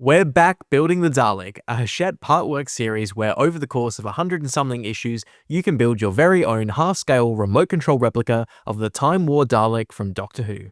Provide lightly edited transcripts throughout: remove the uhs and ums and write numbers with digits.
We're back building the Dalek, a Hachette partwork series where over the course of 100 and something issues, you can build your very own half-scale remote control replica of the Time War Dalek from Doctor Who.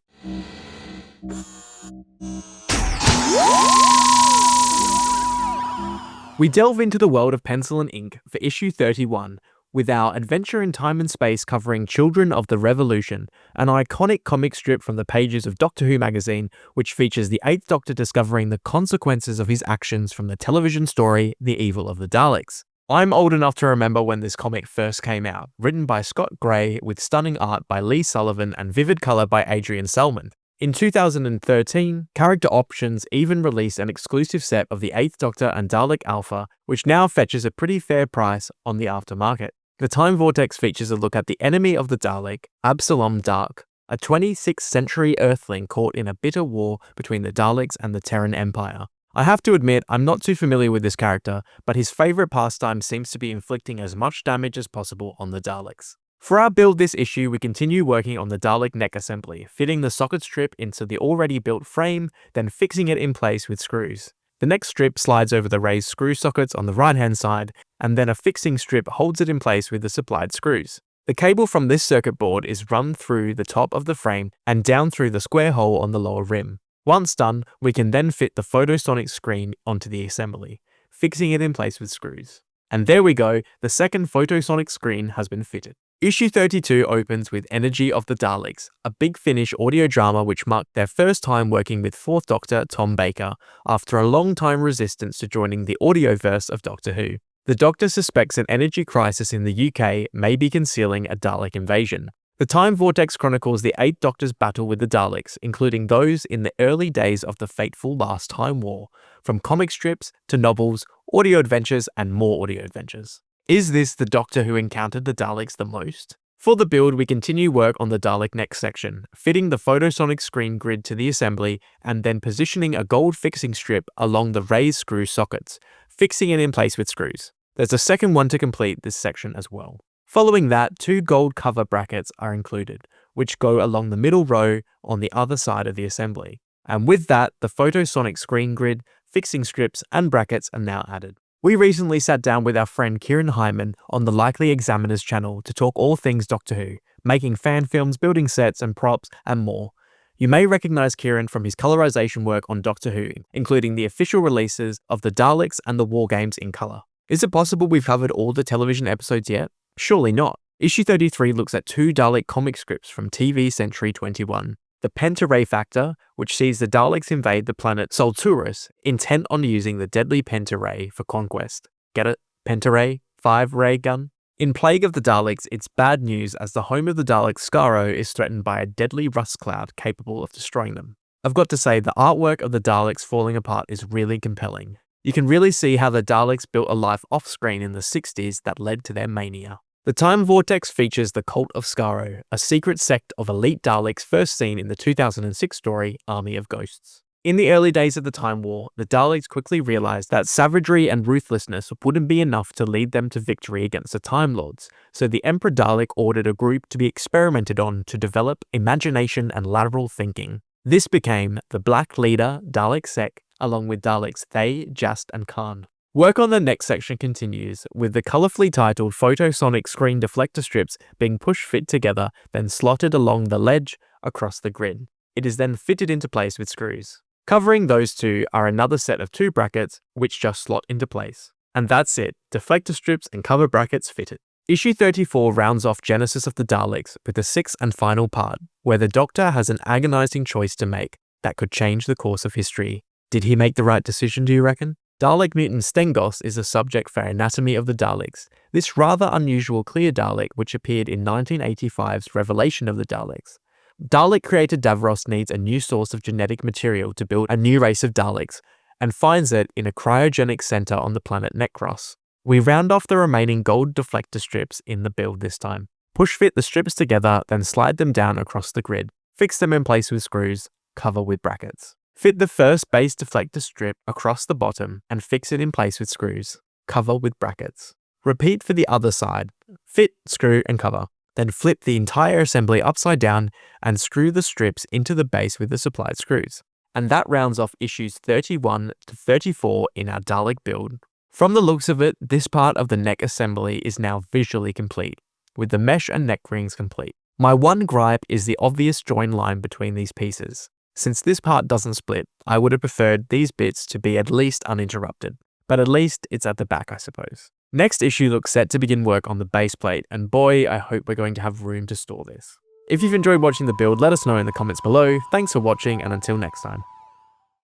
We delve into the world of pencil and ink for issue 31, with our adventure in time and space covering Children of the Revolution, an iconic comic strip from the pages of Doctor Who magazine, which features the 8th Doctor discovering the consequences of his actions from the television story The Evil of the Daleks. I'm old enough to remember when this comic first came out, written by Scott Gray with stunning art by Lee Sullivan and vivid colour by Adrian Selman. In 2013, Character Options even released an exclusive set of the 8th Doctor and Dalek Alpha, which now fetches a pretty fair price on the aftermarket. The Time Vortex features a look at the enemy of the Dalek, Absalom Dark, a 26th century Earthling caught in a bitter war between the Daleks and the Terran Empire. I have to admit, I'm not too familiar with this character, but his favourite pastime seems to be inflicting as much damage as possible on the Daleks. For our build this issue, we continue working on the Dalek neck assembly, fitting the socket strip into the already built frame, then fixing it in place with screws. The next strip slides over the raised screw sockets on the right-hand side, and then a fixing strip holds it in place with the supplied screws. The cable from this circuit board is run through the top of the frame and down through the square hole on the lower rim. Once done, we can then fit the photosonic screen onto the assembly, fixing it in place with screws. And there we go, the second photosonic screen has been fitted. Issue 32 opens with Energy of the Daleks, a Big Finish audio drama which marked their first time working with 4th Doctor Tom Baker after a long time resistance to joining the audioverse of Doctor Who. The Doctor suspects an energy crisis in the UK may be concealing a Dalek invasion. The Time Vortex chronicles the 8th Doctor's battle with the Daleks, including those in the early days of the fateful Last Time War, from comic strips to novels, audio adventures, and more audio adventures. Is this the Doctor who encountered the Daleks the most? For the build, we continue work on the Dalek neck section, fitting the photosonic screen grid to the assembly and then positioning a gold fixing strip along the raised screw sockets, fixing it in place with screws. There's a second one to complete this section as well. Following that, 2 gold cover brackets are included, which go along the middle row on the other side of the assembly. And with that, the photosonic screen grid, fixing strips and brackets are now added. We recently sat down with our friend Kieran Hyman on the Likely Examiner's channel to talk all things Doctor Who, making fan films, building sets and props, and more. You may recognise Kieran from his colorization work on Doctor Who, including the official releases of the Daleks and the War Games in colour. Is it possible we've covered all the television episodes yet? Surely not. Issue 33 looks at 2 Dalek comic scripts from TV Century 21. The Penta-Ray Factor, which sees the Daleks invade the planet Solturus, intent on using the deadly Penta-Ray for conquest. Get it? Penta-Ray? 5-ray gun? In Plague of the Daleks, it's bad news as the home of the Daleks, Skaro, is threatened by a deadly rust cloud capable of destroying them. I've got to say, the artwork of the Daleks falling apart is really compelling. You can really see how the Daleks built a life off-screen in the 60s that led to their mania. The Time Vortex features the Cult of Skaro, a secret sect of elite Daleks first seen in the 2006 story Army of Ghosts. In the early days of the Time War, the Daleks quickly realized that savagery and ruthlessness wouldn't be enough to lead them to victory against the Time Lords, so the Emperor Dalek ordered a group to be experimented on to develop imagination and lateral thinking. This became the Black Leader Dalek Sec, along with Daleks Thay, Jast and Khan. Work on the next section continues, with the colourfully titled photosonic screen deflector strips being push-fit together, then slotted along the ledge across the grid. It is then fitted into place with screws. Covering those 2 are another set of 2 brackets, which just slot into place. And that's it, deflector strips and cover brackets fitted. Issue 34 rounds off Genesis of the Daleks with the 6th and final part, where the Doctor has an agonising choice to make that could change the course of history. Did he make the right decision, do you reckon? Dalek mutant Stengos is a subject for Anatomy of the Daleks. This rather unusual clear Dalek, which appeared in 1985's Revelation of the Daleks. Dalek creator Davros needs a new source of genetic material to build a new race of Daleks, and finds it in a cryogenic center on the planet Necros. We round off the remaining gold deflector strips in the build this time. Push fit the strips together, then slide them down across the grid. Fix them in place with screws, cover with brackets. Fit the first base deflector strip across the bottom and fix it in place with screws. Cover with brackets. Repeat for the other side. Fit, screw and cover. Then flip the entire assembly upside down and screw the strips into the base with the supplied screws. And that rounds off issues 31 to 34 in our Dalek build. From the looks of it, this part of the neck assembly is now visually complete, with the mesh and neck rings complete. My one gripe is the obvious join line between these pieces. Since this part doesn't split, I would have preferred these bits to be at least uninterrupted, but at least it's at the back, I suppose. Next issue looks set to begin work on the base plate, and boy, I hope we're going to have room to store this. If you've enjoyed watching the build, let us know in the comments below. Thanks for watching, and until next time.